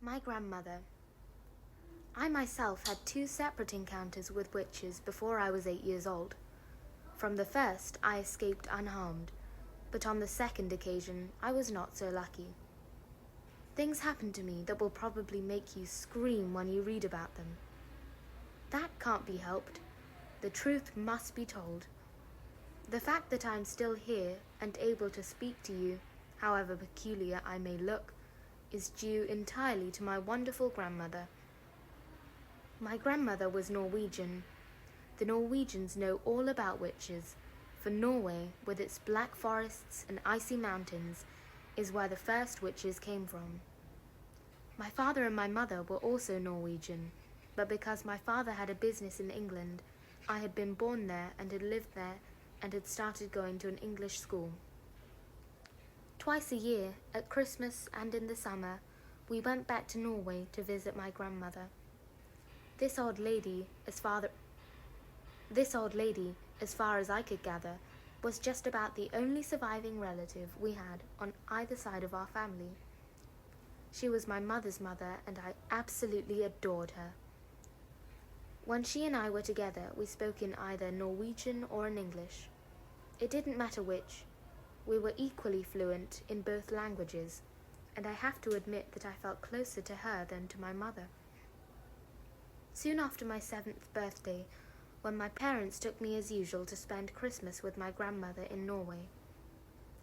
My grandmother. I myself had 2 separate encounters with witches before I was 8 years old. From the first, I escaped unharmed, but on the second occasion, I was not so lucky. Things happened to me that will probably make you scream when you read about them. That can't be helped. The truth must be told. The fact that I'm still here and able to speak to you, however peculiar I may look, is due entirely to my wonderful grandmother. My grandmother was Norwegian. The Norwegians know all about witches, for Norway, with its black forests and icy mountains, is where the first witches came from. My father and my mother were also Norwegian, but because my father had a business in England, I had been born there and had lived there and had started going to an English school. Twice a year, at Christmas and in the summer, we went back to Norway to visit my grandmother. This old lady, as far as I could gather, was just about the only surviving relative we had on either side of our family. She was my mother's mother, and I absolutely adored her. When she and I were together, we spoke in either Norwegian or in English. It didn't matter which. We were equally fluent in both languages, and I have to admit that I felt closer to her than to my mother. Soon after my 7th birthday, when my parents took me as usual to spend Christmas with my grandmother in Norway.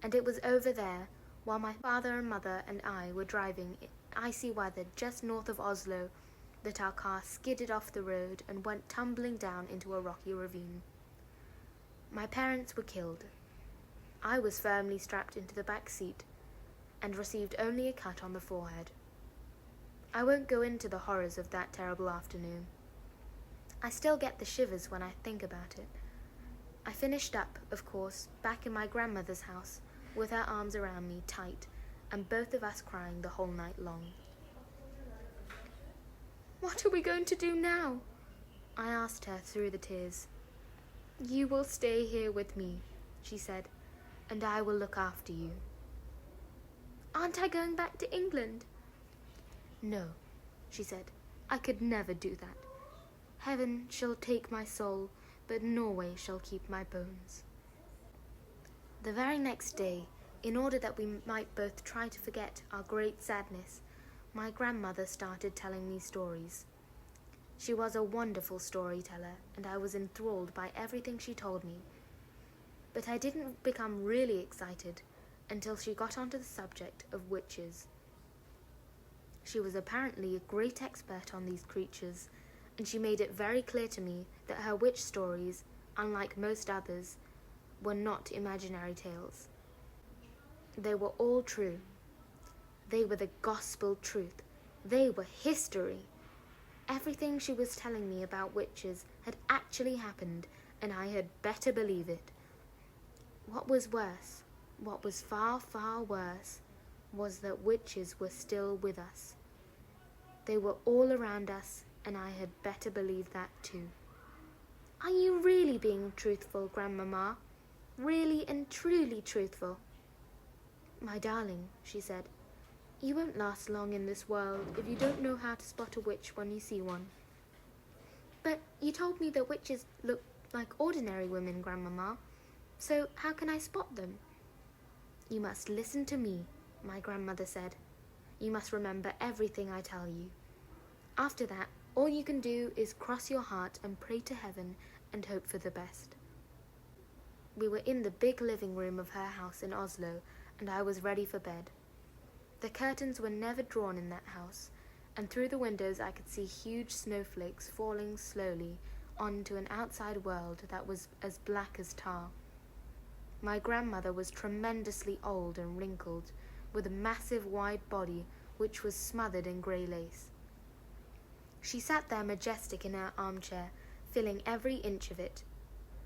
And it was over there, while my father and mother and I were driving in icy weather just north of Oslo, that our car skidded off the road and went tumbling down into a rocky ravine. My parents were killed. I was firmly strapped into the back seat and received only a cut on the forehead. I won't go into the horrors of that terrible afternoon. I still get the shivers when I think about it. I finished up, of course, back in my grandmother's house, with her arms around me tight, and both of us crying the whole night long. "What are we going to do now?" I asked her through the tears. "You will stay here with me," she said, "and I will look after you." "Aren't I going back to England?" "No," she said, "I could never do that. Heaven shall take my soul, but Norway shall keep my bones." The very next day, in order that we might both try to forget our great sadness, my grandmother started telling me stories. She was a wonderful storyteller, and I was enthralled by everything she told me. But I didn't become really excited until she got onto the subject of witches. She was apparently a great expert on these creatures, and she made it very clear to me that her witch stories, unlike most others, were not imaginary tales. They were all true. They were the gospel truth. They were history. Everything she was telling me about witches had actually happened, and I had better believe it. What was worse, what was far, far worse, was that witches were still with us. They were all around us, and I had better believe that too. "Are you really being truthful, Grandmama? Really and truly truthful?" "My darling," she said, "you won't last long in this world if you don't know how to spot a witch when you see one." "But you told me that witches look like ordinary women, Grandmama, so how can I spot them?" "You must listen to me," my grandmother said. "You must remember everything I tell you. After that, all you can do is cross your heart and pray to heaven and hope for the best." We were in the big living room of her house in Oslo, and I was ready for bed. The curtains were never drawn in that house, and through the windows I could see huge snowflakes falling slowly onto an outside world that was as black as tar. My grandmother was tremendously old and wrinkled, with a massive wide body which was smothered in grey lace. She sat there majestic in her armchair, filling every inch of it.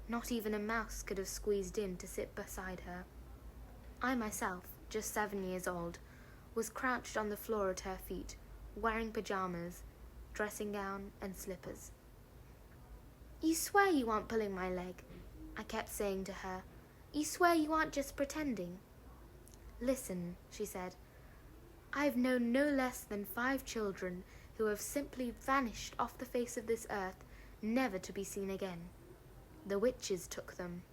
Not even a mouse could have squeezed in to sit beside her. I myself, just 7 years old, was crouched on the floor at her feet, wearing pajamas, dressing gown and slippers. "You swear you aren't pulling my leg," I kept saying to her. "You swear you aren't just pretending." "Listen," she said. I've known no less than 5 children who have simply vanished off the face of this earth, never to be seen again. The witches took them."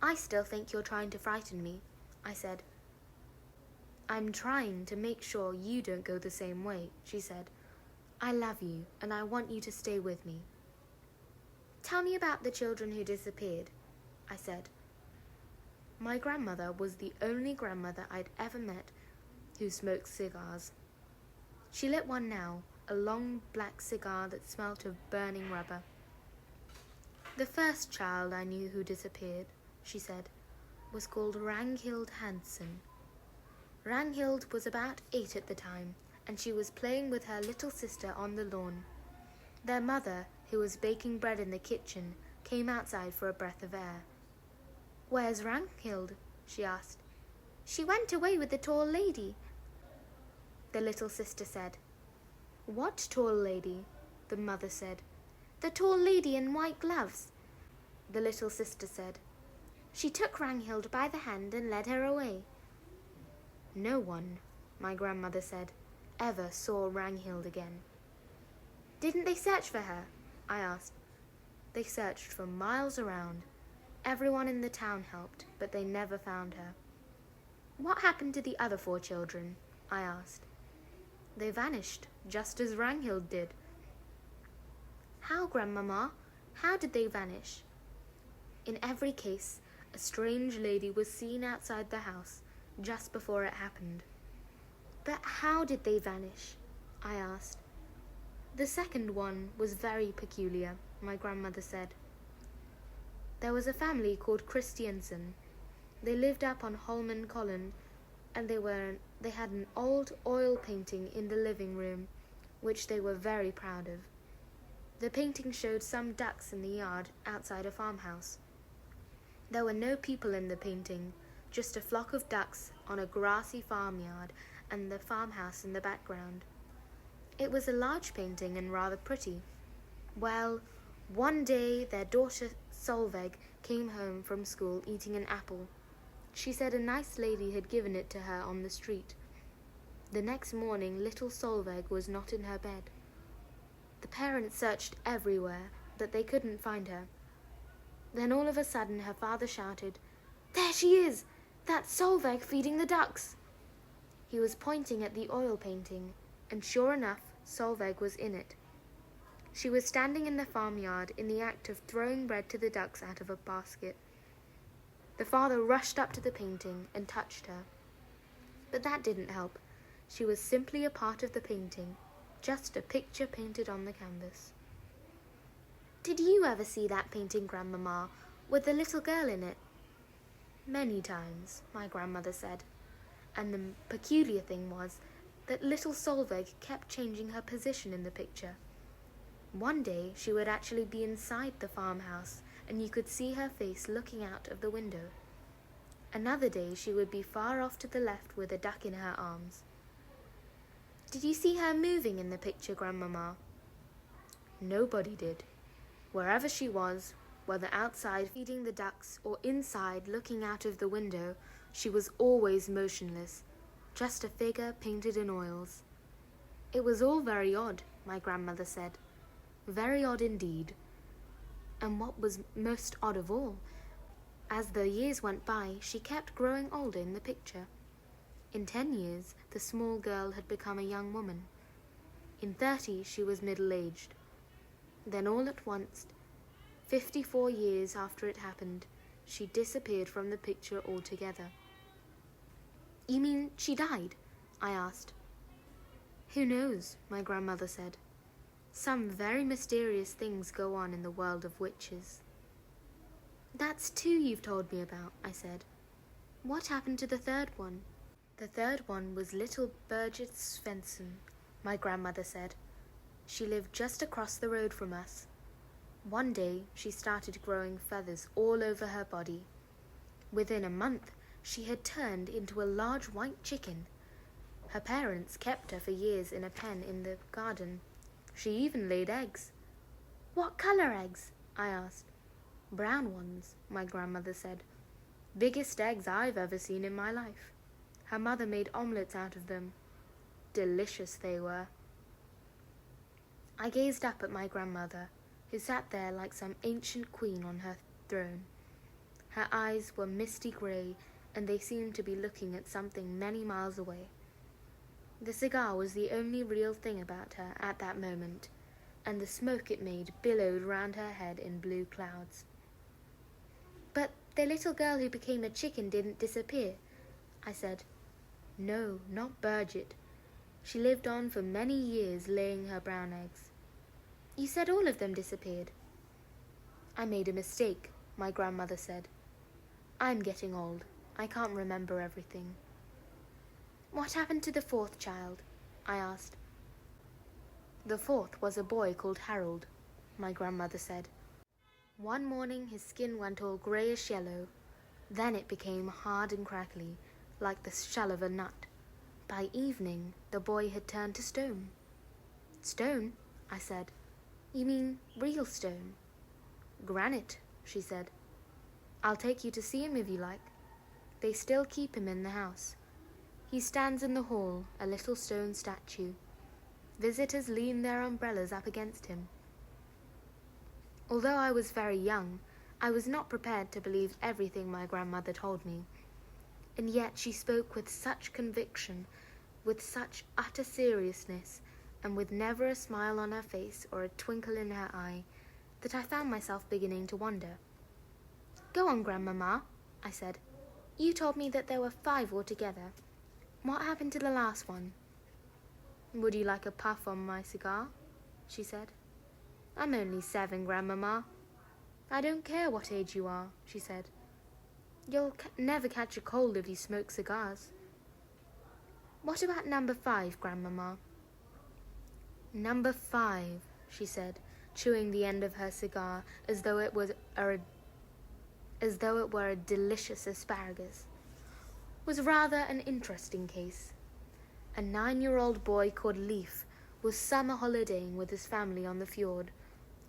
"I still think you're trying to frighten me," I said. "I'm trying to make sure you don't go the same way," she said. "I love you, and I want you to stay with me." "Tell me about the children who disappeared," I said. My grandmother was the only grandmother I'd ever met who smoked cigars. She lit one now, a long black cigar that smelt of burning rubber. "The first child I knew who disappeared," she said, "was called Ragnhild Hansen. Ragnhild was about 8 at the time, and she was playing with her little sister on the lawn. Their mother, who was baking bread in the kitchen, came outside for a breath of air. "Where's Ragnhild?" she asked. "She went away with the tall lady," the little sister said. "What tall lady?" the mother said. "The tall lady in white gloves," the little sister said. "She took Ragnhild by the hand and led her away." No one, my grandmother said, ever saw Ragnhild again. "Didn't they search for her?" I asked. "They searched for miles around. Everyone in the town helped, but they never found her." "What happened to the other 4 children?" I asked. "They vanished, just as Ragnhild did." "How, Grandmama? How did they vanish?" "In every case, a strange lady was seen outside the house just before it happened." "But how did they vanish?" I asked. "The second one was very peculiar," my grandmother said. "There was a family called Christiansen. They lived up on Holmenkollen, and they had an old oil painting in the living room, which they were very proud of. The painting showed some ducks in the yard outside a farmhouse. There were no people in the painting, just a flock of ducks on a grassy farmyard and the farmhouse in the background. It was a large painting and rather pretty. Well, one day their daughter Solveig came home from school eating an apple. She said a nice lady had given it to her on the street. The next morning little Solveig was not in her bed. The parents searched everywhere, but they couldn't find her. Then all of a sudden her father shouted, "There she is! That's Solveig feeding the ducks!" He was pointing at the oil painting, and sure enough, Solveig was in it. She was standing in the farmyard in the act of throwing bread to the ducks out of a basket. The father rushed up to the painting and touched her. But that didn't help. She was simply a part of the painting, just a picture painted on the canvas. "Did you ever see that painting, Grandmama, with the little girl in it?" "Many times," my grandmother said. And the peculiar thing was that little Solveig kept changing her position in the picture. One day she would actually be inside the farmhouse, and you could see her face looking out of the window. Another day she would be far off to the left with a duck in her arms. "Did you see her moving in the picture, Grandmama?" Nobody did. Wherever she was, whether outside feeding the ducks or inside looking out of the window, she was always motionless, just a figure painted in oils. It was all very odd, my grandmother said. Very odd indeed. And what was most odd of all, as the years went by, she kept growing older in the picture. In 10 years, the small girl had become a young woman. In 30, she was middle-aged. Then all at once, 54 years after it happened, she disappeared from the picture altogether. "You mean she died?" I asked. "Who knows?" my grandmother said. "Some very mysterious things go on in the world of witches." "That's 2 you've told me about," I said. "What happened to the third one?" "The third one was little Birgit Svensson," my grandmother said. "She lived just across the road from us. One day she started growing feathers all over her body. Within a month she had turned into a large white chicken. Her parents kept her for years in a pen in the garden. She even laid eggs." "What color eggs?" I asked. "Brown ones," my grandmother said. "Biggest eggs I've ever seen in my life." Her mother made omelettes out of them. Delicious they were. I gazed up at my grandmother, who sat there like some ancient queen on her throne. Her eyes were misty grey, and they seemed to be looking at something many miles away. The cigar was the only real thing about her at that moment, and the smoke it made billowed round her head in blue clouds. "But the little girl who became a chicken didn't disappear," I said. "No, not Bridget. She lived on for many years, laying her brown eggs." "You said all of them disappeared." "I made a mistake," my grandmother said. "I'm getting old. I can't remember everything." "What happened to the fourth child?" I asked. "The fourth was a boy called Harold," my grandmother said. "One morning his skin went all greyish-yellow. Then it became hard and crackly, like the shell of a nut. By evening, the boy had turned to stone." "Stone?" I said. "You mean real stone?" "Granite," she said. "I'll take you to see him if you like. They still keep him in the house. He stands in the hall, a little stone statue. Visitors lean their umbrellas up against him." Although I was very young, I was not prepared to believe everything my grandmother told me, and yet she spoke with such conviction, with such utter seriousness, and with never a smile on her face or a twinkle in her eye, that I found myself beginning to wonder. "Go on, Grandmama," I said. "You told me that there were 5 altogether. What happened to the last one?" "Would you like a puff on my cigar?" she said. "I'm only 7, Grandmama." "I don't care what age you are," she said. "You'll never catch a cold if you smoke cigars." "What about number 5, Grandmama?" "Number 5, she said, chewing the end of her cigar as though it were a delicious asparagus, "was rather an interesting case. A 9-year-old boy called Leif was summer holidaying with his family on the fjord,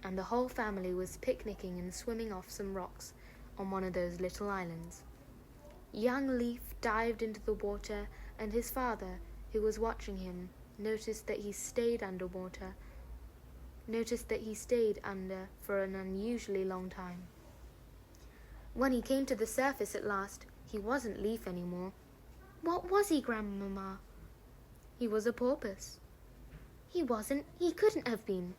and the whole family was picnicking and swimming off some rocks on one of those little islands. Young Leif dived into the water, and his father, who was watching him, noticed that he stayed under for an unusually long time. When he came to the surface at last, he wasn't Leif anymore." "What was he, Grandmama?" "He was a porpoise." He couldn't have been."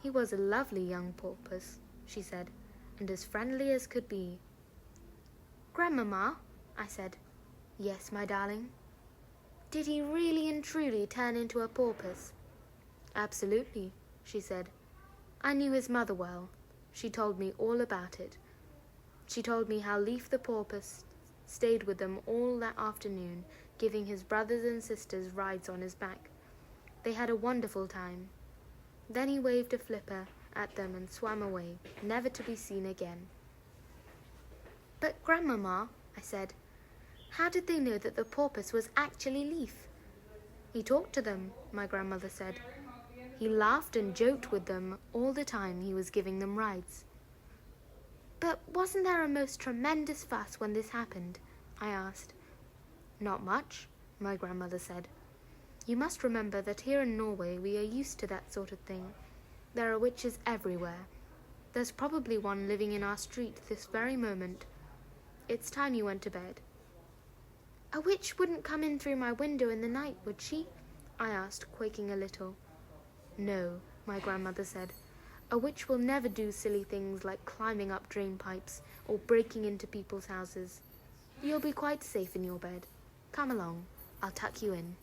"He was a lovely young porpoise," she said, "and as friendly as could be." "Grandmama," I said. "Yes, my darling." "Did he really and truly turn into a porpoise?" "Absolutely," she said. "I knew his mother well. She told me all about it. She told me how Leif the porpoise stayed with them all that afternoon, giving his brothers and sisters rides on his back. They had a wonderful time. Then he waved a flipper at them and swam away, never to be seen again." "But Grandmama," I said, "how did they know that the porpoise was actually Leif?" "He talked to them," my grandmother said. "He laughed and joked with them all the time he was giving them rides." "But wasn't there a most tremendous fuss when this happened?" I asked. "Not much," my grandmother said. "You must remember that here in Norway we are used to that sort of thing. There are witches everywhere. There's probably one living in our street this very moment. It's time you went to bed." "A witch wouldn't come in through my window in the night, would she?" I asked, quaking a little. "No," my grandmother said. "A witch will never do silly things like climbing up drain pipes or breaking into people's houses. You'll be quite safe in your bed. Come along, I'll tuck you in."